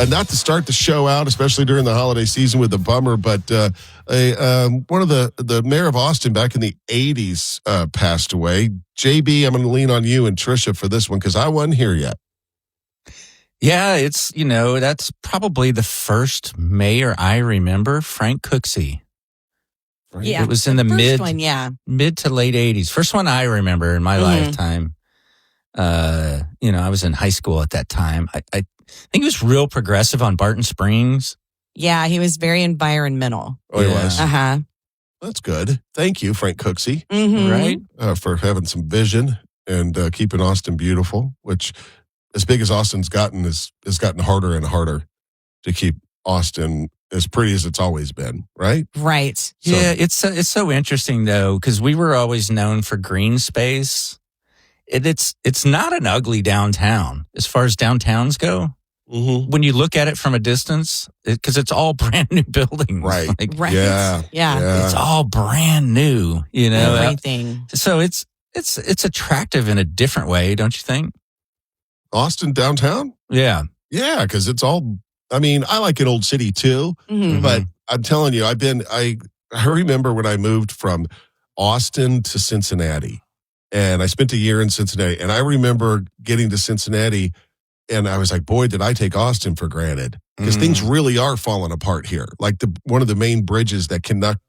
not to start the show out, especially during the holiday season with a bummer, but one of the mayor of Austin back in the 80s passed away. JB, I'm going to lean on you and Tricia for this one because I wasn't here yet. Yeah, it's, that's probably the first mayor I remember, Frank Cooksey. Yeah, it was in the mid to late 80s. First one I remember in my lifetime. I was in high school at that time. I think he was real progressive on Barton Springs. Yeah, he was very environmental. Oh, he was? Uh-huh. That's good. Thank you, Frank Cooksey. Mm-hmm. Right? For having some vision and keeping Austin beautiful, which, as big as Austin's gotten, has gotten harder and harder to keep Austin as pretty as it's always been, right? Right. So, yeah, it's so interesting, though, because we were always known for green space. It's not an ugly downtown as far as downtowns go. Mm-hmm. When you look at it from a distance, because it's all brand new buildings. Right. Right. Yeah. It's all brand new, Everything. So it's attractive in a different way, don't you think? Austin downtown? Yeah. Yeah, because it's all, I like an old city too, but I'm telling you, I remember when I moved from Austin to Cincinnati, and I spent a year in Cincinnati, and I remember getting to Cincinnati, and I was like, boy, did I take Austin for granted, because things really are falling apart here. Like one of the main bridges that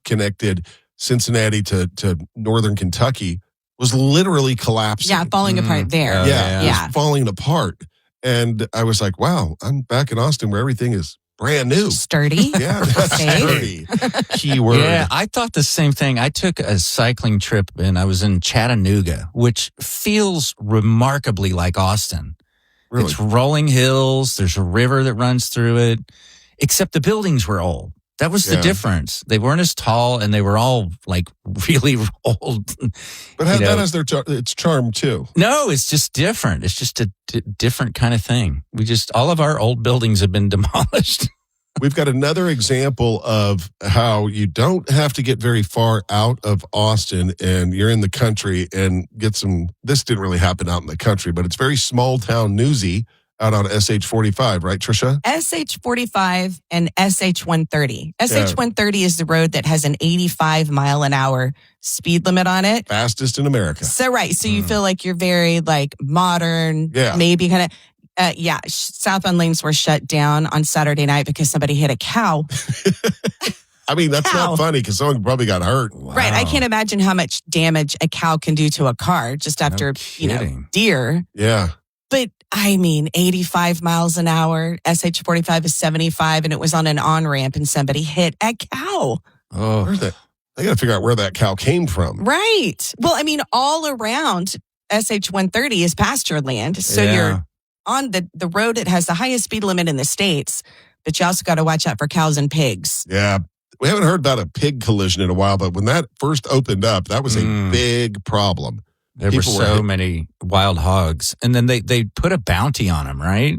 connected Cincinnati to northern Kentucky was literally collapsing. Yeah, falling apart there. It was falling apart. And I was like, wow, I'm back in Austin where everything is brand new. Sturdy. Yeah, that's sturdy. Keyword. Yeah, I thought the same thing. I took a cycling trip and I was in Chattanooga, which feels remarkably like Austin. Really? It's rolling hills. There's a river that runs through it, except the buildings were old. That was the difference. They weren't as tall, and they were all like really old. But that has its charm too. No, it's just different. It's just a different kind of thing. All of our old buildings have been demolished. We've got another example of how you don't have to get very far out of Austin and you're in the country and get some. This didn't really happen out in the country, but it's very small town newsy. Out on SH-45, right, Tricia? SH-45 and SH-130. SH-130 is the road that has an 85 mile an hour speed limit on it. Fastest in America. So, right. So you feel like you're very modern, maybe kind of, southbound lanes were shut down on Saturday night because somebody hit a cow. That's not funny because someone probably got hurt. Wow. Right. I can't imagine how much damage a cow can do to a car just after, deer. Yeah. But 85 miles an hour, SH-45 is 75, and it was on an on-ramp, and somebody hit a cow. Oh. They got to figure out where that cow came from. Right. Well, all around SH-130 is pasture land. So you're on the road that has the highest speed limit in the States, but you also got to watch out for cows and pigs. Yeah. We haven't heard about a pig collision in a while, but when that first opened up, that was a big problem. There were so many wild hogs. And then they put a bounty on them, right?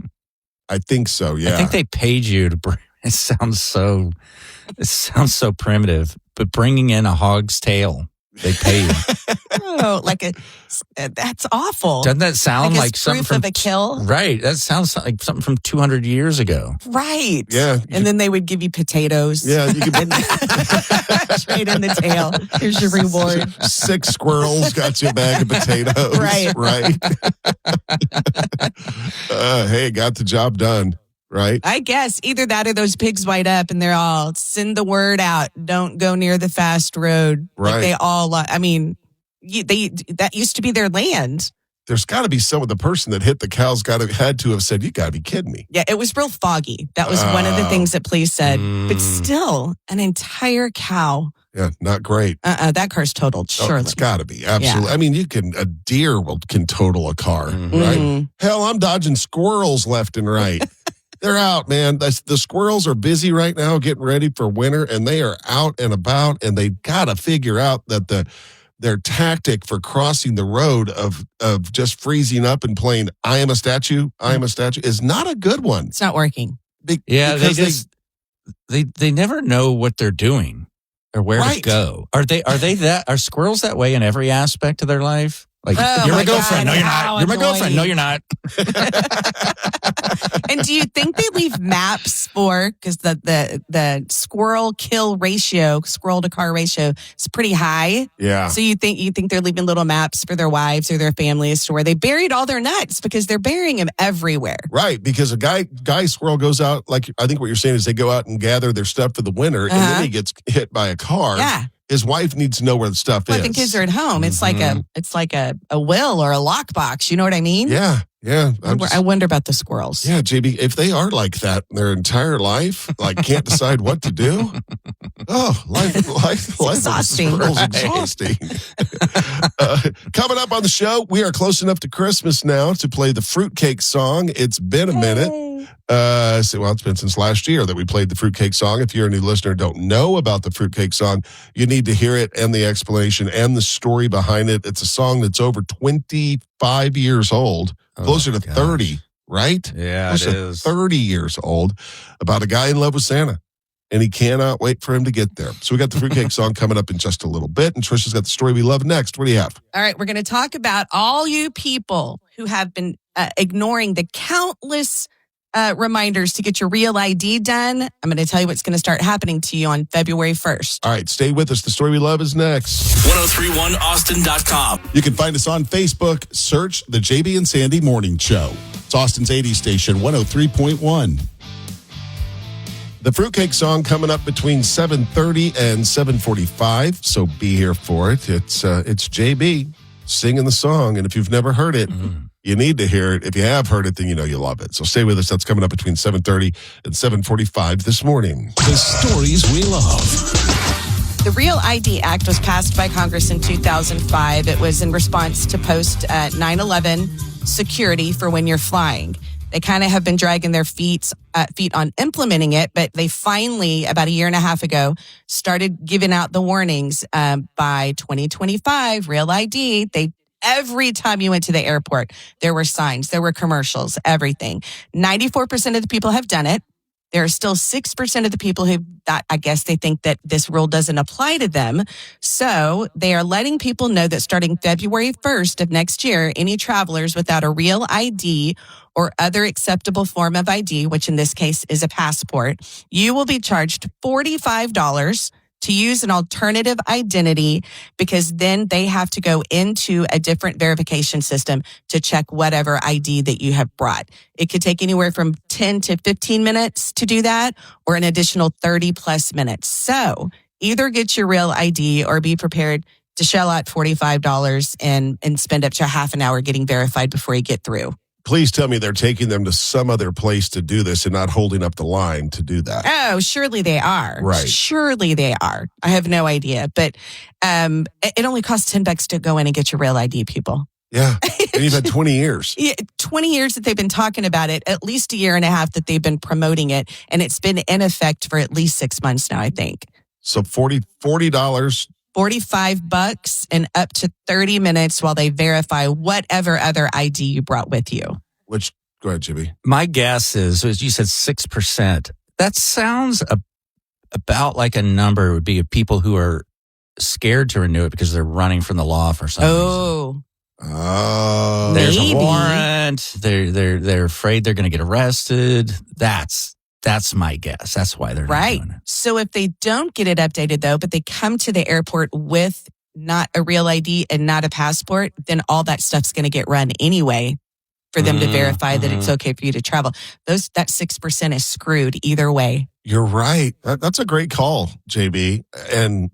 I think so, yeah. I think they paid you to bring, it sounds so primitive, but bringing in a hog's tail, they pay you. That's awful. Doesn't that sound like something from a kill? Right. That sounds like something from 200 years ago. Right. Yeah. And then they would give you potatoes. Yeah. You could straight in the tail. Here's your reward. 6 squirrels got you a bag of potatoes. Right. Hey, got the job done. Right? I guess either that or those pigs white up and they're all send the word out. Don't go near the fast road. Right. Like they all, that used to be their land. There's got to be the person that hit the cows had to have said, you got to be kidding me. Yeah, it was real foggy. That was one of the things that police said. But still, an entire cow. Yeah, not great. That car's totaled, surely. It's got to be, absolutely. Yeah. A deer can total a car, right? Hell, I'm dodging squirrels left and right. They're out, man. The squirrels are busy right now getting ready for winter, and they are out and about, and they got to figure out that their tactic for crossing the road of just freezing up and playing I am a statue is not a good one. It's not working. They never know what they're doing or where to go. Are squirrels that way in every aspect of their life? Like, you're my girlfriend. No, you're not. You're my girlfriend. No, you're not. And do you think they leave maps because the squirrel kill ratio, squirrel to car ratio is pretty high? Yeah. So you think they're leaving little maps for their wives or their families to where they buried all their nuts because they're burying them everywhere. Right, because a guy squirrel goes out, like I think what you're saying is they go out and gather their stuff for the winter, and then he gets hit by a car. Yeah. His wife needs to know where the stuff is. The kids are at home. It's like a will or a lockbox. You know what I mean? Yeah. I wonder about the squirrels. Yeah, JB, if they are like that their entire life, like can't decide what to do. Oh, life exhausting. Of a squirrel is exhausting. Coming up on the show, we are close enough to Christmas now to play the Fruitcake song. It's been a minute. It's been since last year that we played the Fruitcake song. If you're a new listener and don't know about the Fruitcake song, you need to hear it and the explanation and the story behind it. It's a song that's over 25 years old, closer to 30, right? Yeah, closer it to is. 30 years old, about a guy in love with Santa. And he cannot wait for him to get there. So we got the Fruitcake song coming up in just a little bit. And Tricia's got the story we love next. What do you have? All right, we're going to talk about all you people who have been ignoring the countless reminders to get your real ID done. I'm going to tell you what's going to start happening to you on February 1st. All right, stay with us. The story we love is next. 1031austin.com. You can find us on Facebook. Search the JB and Sandy Morning Show. It's Austin's 80s station, 103.1. The Fruitcake song coming up between 7:30 and 7:45, so be here for it. It's JB singing the song, and if you've never heard it, you need to hear it. If you have heard it, then you know you love it. So stay with us. That's coming up between 7:30 and 7:45 this morning. The stories we love. The Real ID Act was passed by Congress in 2005. It was in response to post 9/11 security for when you're flying. They kind of have been dragging their feet on implementing it, but they finally, about a year and a half ago, started giving out the warnings. By 2025, Real ID, every time you went to the airport, there were signs, there were commercials, everything. 94% of the people have done it. There are still 6% of the people I guess they think that this rule doesn't apply to them. So they are letting people know that starting February 1st of next year, any travelers without a real ID or other acceptable form of ID, which in this case is a passport, you will be charged $45 to use an alternative identity, because then they have to go into a different verification system to check whatever ID that you have brought. It could take anywhere from 10 to 15 minutes to do that, or an additional 30 plus minutes. So either get your real ID or be prepared to shell out $45 and spend up to half an hour getting verified before you get through. Please tell me they're taking them to some other place to do this and not holding up the line to do that. Oh, surely they are. Right. Surely they are. I have no idea. But it only costs $10 to go in and get your real ID, people. Yeah. And you've had 20 years. Yeah, 20 years that they've been talking about it, at least a year and a half that they've been promoting it. And it's been in effect for at least 6 months now, I think. So $40. $45 and up to 30 minutes while they verify whatever other ID you brought with you. Go ahead, Jimmy. My guess is, as you said, 6%. That sounds about like a number would be of people who are scared to renew it because they're running from the law for some reason. Oh, There's maybe. a warrant. They're afraid they're going to get arrested. That's my guess. That's why they're not doing it. So if they don't get it updated, though, but they come to the airport with not a real ID and not a passport, then all that stuff's going to get run anyway for them to verify that it's okay for you to travel. That 6% is screwed either way. You're right. That's a great call, JB. And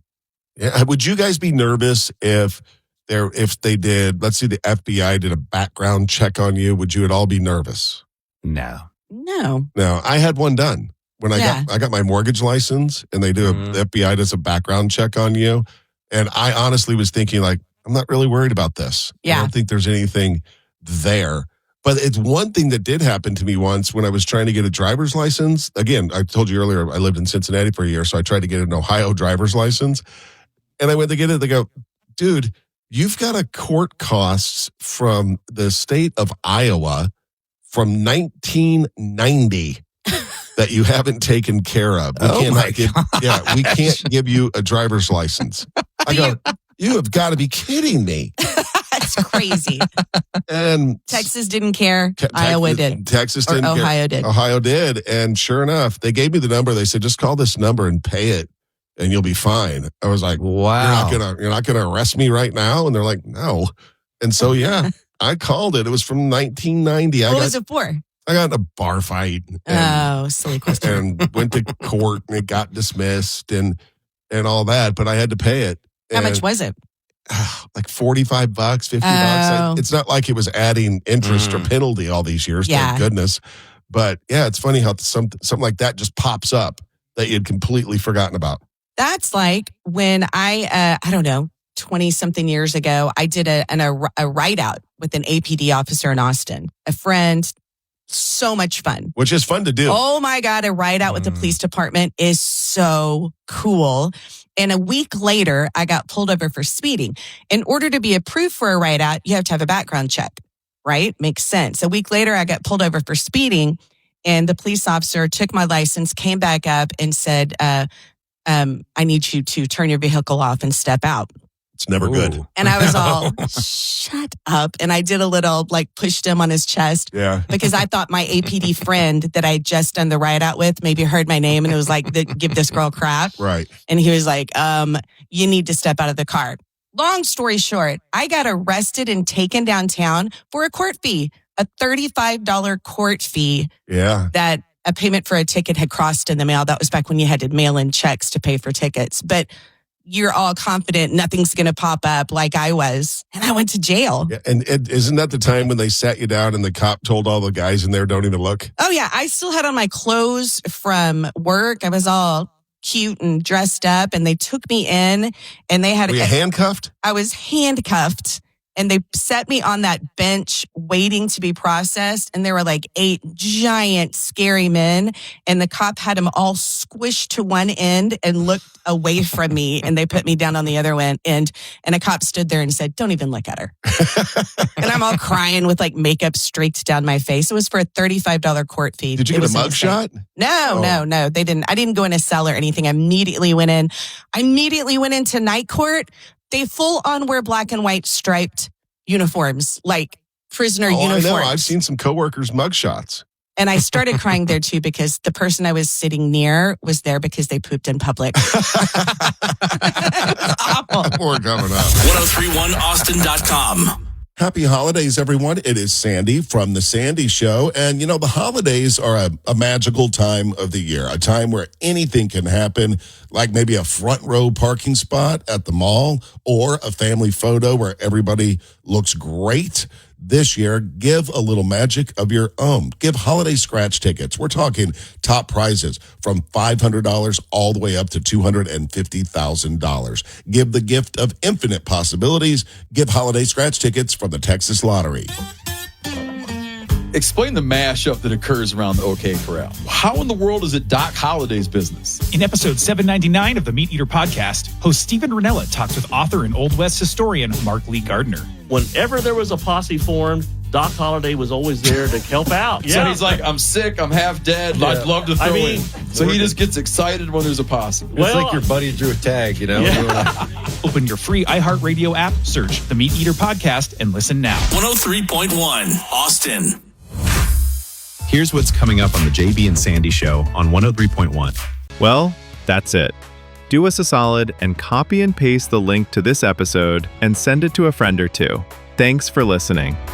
would you guys be nervous if they did, let's say the FBI did a background check on you? Would you at all be nervous? No. No. No, I had one done when I got my mortgage license, and they do the FBI does a background check on you. And I honestly was thinking, like, I'm not really worried about this. Yeah. I don't think there's anything there. But it's one thing that did happen to me once when I was trying to get a driver's license. Again, I told you earlier, I lived in Cincinnati for a year, so I tried to get an Ohio driver's license. And I went to get it. They go, dude, you've got a court costs from the state of Iowa from 1990 that you haven't taken care of. We can't give you a driver's license. I go, you have got to be kidding me. That's crazy. And Texas didn't care. Iowa did. Texas didn't care. Ohio did. Ohio did. And sure enough, they gave me the number. They said, just call this number and pay it and you'll be fine. I was like, wow. You're not gonna arrest me right now? And they're like, no. And so, yeah, I called it. It was from 1990. What was it for? I got in a bar fight. Silly question. And went to court and it got dismissed and all that, but I had to pay it. How much was it? Like $45, $50. It's not like it was adding interest or penalty all these years, thank goodness. But yeah, it's funny how something like that just pops up that you'd completely forgotten about. That's like when I don't know, 20-something years ago, I did a write-out with an APD officer in Austin. A friend, so much fun. Which is fun to do. Oh my God, a write-out with the police department is so cool. And a week later, I got pulled over for speeding. In order to be approved for a write-out, you have to have a background check, right? Makes sense. A week later, I got pulled over for speeding, and the police officer took my license, came back up, and said, I need you to turn your vehicle off and step out. It's never good. And I was all, shut up. And I did a little, pushed him on his chest. Yeah. Because I thought my APD friend that I just done the write out with maybe heard my name and it was like, give this girl crap. Right. And he was like, you need to step out of the car. Long story short, I got arrested and taken downtown for a court fee, a $35 court fee. Yeah. That a payment for a ticket had crossed in the mail. That was back when you had to mail in checks to pay for tickets. But you're all confident nothing's going to pop up like I was. And I went to jail. Yeah, and isn't that the time when they sat you down and the cop told all the guys in there, don't even look? Oh, yeah. I still had on my clothes from work. I was all cute and dressed up and they took me in and they had... Were you handcuffed? I was handcuffed and they set me on that bench waiting to be processed. And there were 8 giant, scary men. And the cop had them all squished to one end and looked away from me. And they put me down on the other end. And a cop stood there and said, don't even look at her. And I'm all crying with makeup streaked down my face. It was for a $35 court fee. Did you get a mugshot? No. They didn't. I didn't go in a cell or anything. I immediately went into night court. They full on wear black and white striped uniforms, like prisoner uniforms. I know. I've seen some coworkers' mugshots. And I started crying there too because the person I was sitting near was there because they pooped in public. Awful. More coming up. 1031austin.com. Happy holidays, everyone. It is Sandy from The Sandy Show. And, the holidays are a magical time of the year, a time where anything can happen, like maybe a front row parking spot at the mall or a family photo where everybody looks great. This year, give a little magic of your own. Give holiday scratch tickets. We're talking top prizes from $500 all the way up to $250,000. Give the gift of infinite possibilities. Give holiday scratch tickets from the Texas Lottery. Explain the mashup that occurs around the OK Corral. How in the world is it Doc Holliday's business? In episode 799 of the Meat Eater podcast, host Stephen Ranella talks with author and Old West historian Mark Lee Gardner. Whenever there was a posse formed, Doc Holliday was always there to help out. So he's like, I'm sick, I'm half dead, I'd love to throw in. So he just gets excited when there's a posse. It's like your buddy drew a tag, Yeah. Open your free iHeartRadio app, search the Meat Eater podcast, and listen now. 103.1 Austin. Here's what's coming up on the JB and Sandy Show on 103.1. Well, that's it. Do us a solid and copy and paste the link to this episode and send it to a friend or two. Thanks for listening.